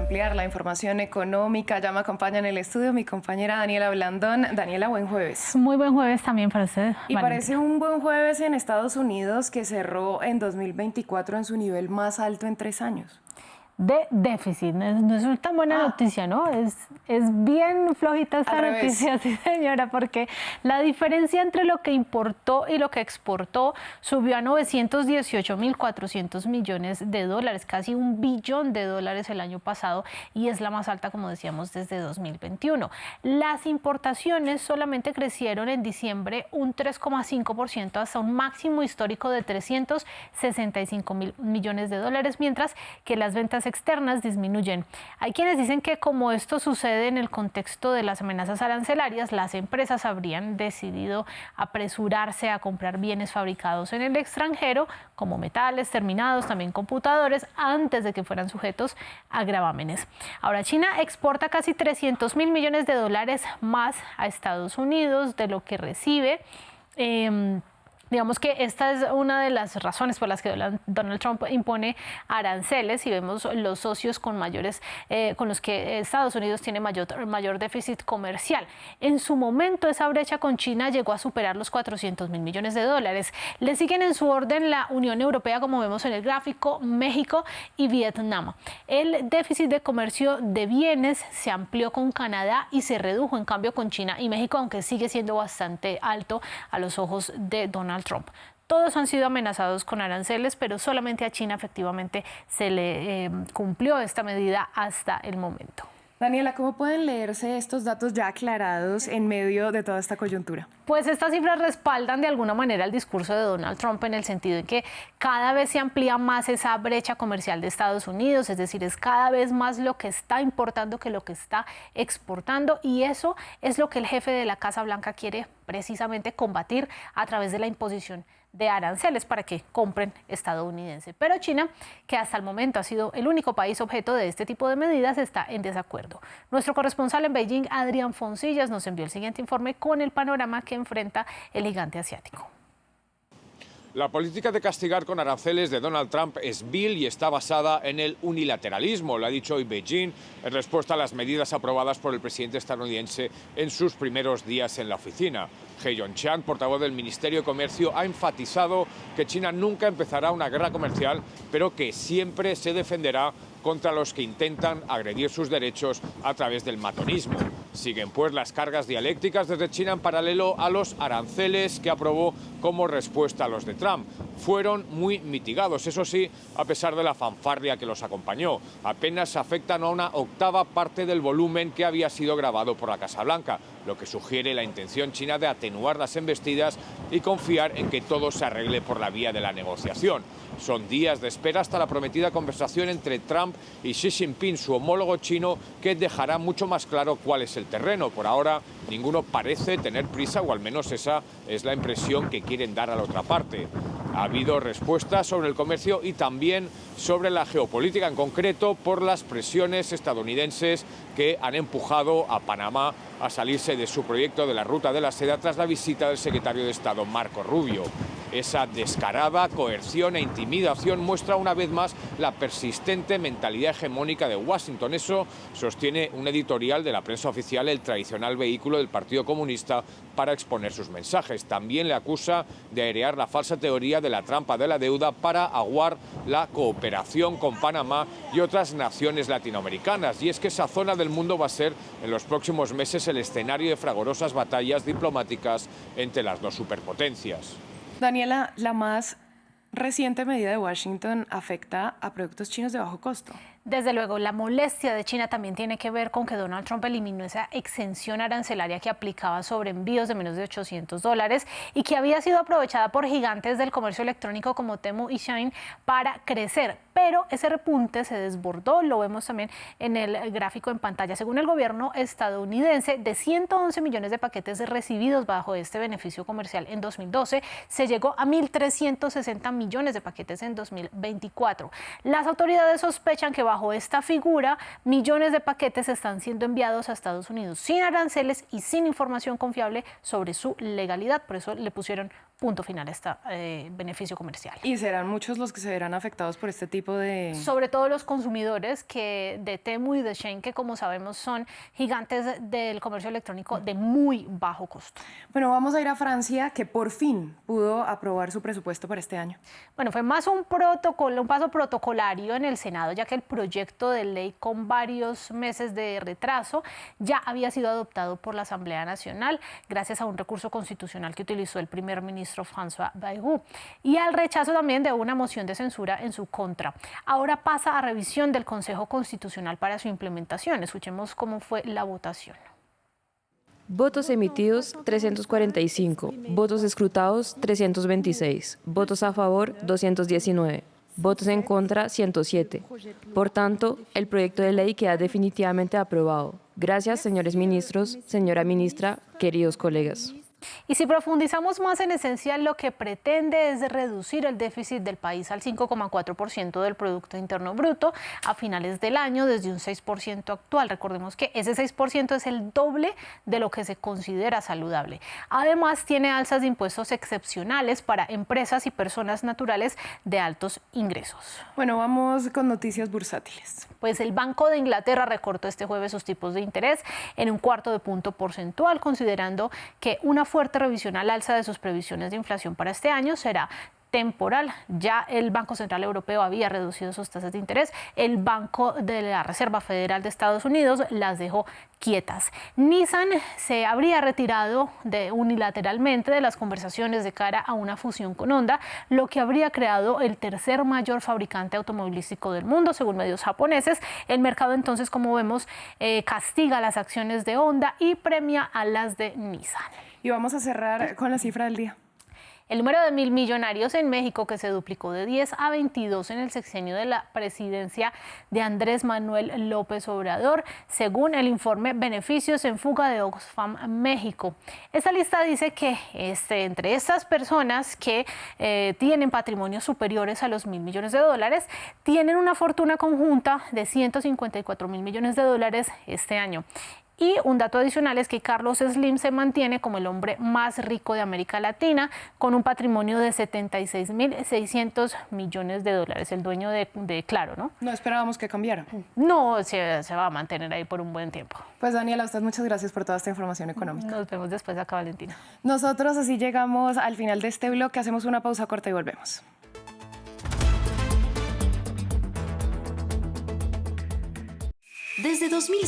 ampliar la información económica. Ya me acompaña en el estudio mi compañera Daniela Blandón. Daniela, buen jueves. Muy buen jueves también para usted. Y parece un buen jueves en Estados Unidos, que cerró en 2024 en su nivel más alto en 3 años. De déficit, no es tan buena noticia, ¿no? Es bien flojita esta noticia, sí señora, porque la diferencia entre lo que importó y lo que exportó subió a 918.400 millones de dólares, casi $1 billón el año pasado, y es la más alta, como decíamos, desde 2021. Las importaciones solamente crecieron en diciembre un 3,5% hasta un máximo histórico de 365.000 millones de dólares, mientras que las ventas externas disminuyen. Hay quienes dicen que como esto sucede en el contexto de las amenazas arancelarias, las empresas habrían decidido apresurarse a comprar bienes fabricados en el extranjero, como metales, terminados, también computadores, antes de que fueran sujetos a gravámenes. Ahora, China exporta casi 300.000 millones de dólares más a Estados Unidos de lo que recibe. Digamos que esta es una de las razones por las que Donald Trump impone aranceles, y vemos los socios con los que Estados Unidos tiene mayor déficit comercial. En su momento, esa brecha con China llegó a superar los 400.000 millones de dólares. Le siguen en su orden la Unión Europea, como vemos en el gráfico, México y Vietnam. El déficit de comercio de bienes se amplió con Canadá y se redujo, en cambio, con China y México, aunque sigue siendo bastante alto a los ojos de Donald Trump. Todos han sido amenazados con aranceles, pero solamente a China efectivamente se le cumplió esta medida hasta el momento. Daniela, ¿cómo pueden leerse estos datos ya aclarados en medio de toda esta coyuntura? Pues estas cifras respaldan de alguna manera el discurso de Donald Trump, en el sentido de que cada vez se amplía más esa brecha comercial de Estados Unidos, es decir, es cada vez más lo que está importando que lo que está exportando, y eso es lo que el jefe de la Casa Blanca quiere precisamente combatir a través de la imposición de aranceles para que compren estadounidense. Pero China, que hasta el momento ha sido el único país objeto de este tipo de medidas, está en desacuerdo. Nuestro corresponsal en Beijing, Adrián Foncillas, nos envió el siguiente informe con el panorama que enfrenta el gigante asiático. La política de castigar con aranceles de Donald Trump es vil y está basada en el unilateralismo, lo ha dicho hoy Beijing en respuesta a las medidas aprobadas por el presidente estadounidense en sus primeros días en la oficina. He Yongchan, portavoz del Ministerio de Comercio, ha enfatizado que China nunca empezará una guerra comercial, pero que siempre se defenderá contra los que intentan agredir sus derechos a través del matonismo. Siguen pues las cargas dialécticas desde China en paralelo a los aranceles que aprobó como respuesta a los de Trump. Fueron muy mitigados, eso sí, a pesar de la fanfarria que los acompañó. Apenas afectan a una octava parte del volumen que había sido grabado por la Casa Blanca, lo que sugiere la intención china de atenuar las embestidas y confiar en que todo se arregle por la vía de la negociación. Son días de espera hasta la prometida conversación entre Trump y Xi Jinping, su homólogo chino, que dejará mucho más claro cuál es el terreno. Por ahora, ninguno parece tener prisa, o al menos esa es la impresión que quieren dar a la otra parte. Ha habido respuestas sobre el comercio y también sobre la geopolítica, en concreto por las presiones estadounidenses que han empujado a Panamá a salirse de su proyecto de la Ruta de la Seda tras la visita del secretario de Estado Marco Rubio. Esa descarada coerción e intimidación muestra una vez más la persistente mentalidad hegemónica de Washington. Eso sostiene un editorial de la prensa oficial, el tradicional vehículo del Partido Comunista para exponer sus mensajes. También le acusa de airear la falsa teoría de la trampa de la deuda para aguar la cooperación con Panamá y otras naciones latinoamericanas. Y es que esa zona del mundo va a ser en los próximos meses el escenario de fragorosas batallas diplomáticas entre las dos superpotencias. Daniela, la más reciente medida de Washington afecta a productos chinos de bajo costo. Desde luego, la molestia de China también tiene que ver con que Donald Trump eliminó esa exención arancelaria que aplicaba sobre envíos de menos de $800 y que había sido aprovechada por gigantes del comercio electrónico como Temu y Shein para crecer. Pero ese repunte se desbordó, lo vemos también en el gráfico en pantalla. Según el gobierno estadounidense, de 111 millones de paquetes recibidos bajo este beneficio comercial en 2012, se llegó a 1.360 millones de paquetes en 2024. Las autoridades sospechan que bajo esta figura, millones de paquetes están siendo enviados a Estados Unidos sin aranceles y sin información confiable sobre su legalidad. Por eso le pusieron punto final este beneficio comercial. ¿Y serán muchos los que se verán afectados por este tipo de...? Sobre todo los consumidores de Temu y de Shein, que como sabemos son gigantes del comercio electrónico de muy bajo costo. Bueno, vamos a ir a Francia, que por fin pudo aprobar su presupuesto para este año. Bueno, fue más un paso protocolario en el Senado, ya que el proyecto de ley con varios meses de retraso ya había sido adoptado por la Asamblea Nacional gracias a un recurso constitucional que utilizó el primer ministro François Bayrou y al rechazo también de una moción de censura en su contra. Ahora pasa a revisión del Consejo Constitucional para su implementación. Escuchemos cómo fue la votación. Votos emitidos 345, votos escrutados 326, votos a favor 219, votos en contra 107. Por tanto, el proyecto de ley queda definitivamente aprobado. Gracias, señores ministros, señora ministra, queridos colegas. Y si profundizamos más en esencial, lo que pretende es reducir el déficit del país al 5,4% del Producto Interno Bruto a finales del año, desde un 6% actual. Recordemos que ese 6% es el doble de lo que se considera saludable. Además, tiene alzas de impuestos excepcionales para empresas y personas naturales de altos ingresos. Bueno, vamos con noticias bursátiles. Pues el Banco de Inglaterra recortó este jueves sus tipos de interés en un 0,25 punto porcentual, considerando que una fuerte revisión al alza de sus previsiones de inflación para este año será temporal. Ya el Banco Central Europeo había reducido sus tasas de interés. El Banco de la Reserva Federal de Estados Unidos las dejó quietas. Nissan se habría retirado unilateralmente de las conversaciones de cara a una fusión con Honda, lo que habría creado el tercer mayor fabricante automovilístico del mundo, según medios japoneses. El mercado entonces, como vemos, castiga las acciones de Honda y premia a las de Nissan. Y vamos a cerrar con la cifra del día. El número de 1.000 millonarios en México, que se duplicó de 10 a 22 en el sexenio de la presidencia de Andrés Manuel López Obrador, según el informe Beneficios en Fuga de Oxfam México. Esta lista dice que entre estas personas que tienen patrimonios superiores a los $1.000 millones, tienen una fortuna conjunta de $154.000 millones este año. Y un dato adicional es que Carlos Slim se mantiene como el hombre más rico de América Latina, con un patrimonio de $76.600 millones, el dueño de Claro, ¿no? No esperábamos que cambiara. No, se va a mantener ahí por un buen tiempo. Pues Daniela, a usted muchas gracias por toda esta información económica. Nos vemos después acá, Valentina. Nosotros así llegamos al final de este bloque, hacemos una pausa corta y volvemos. Desde 2000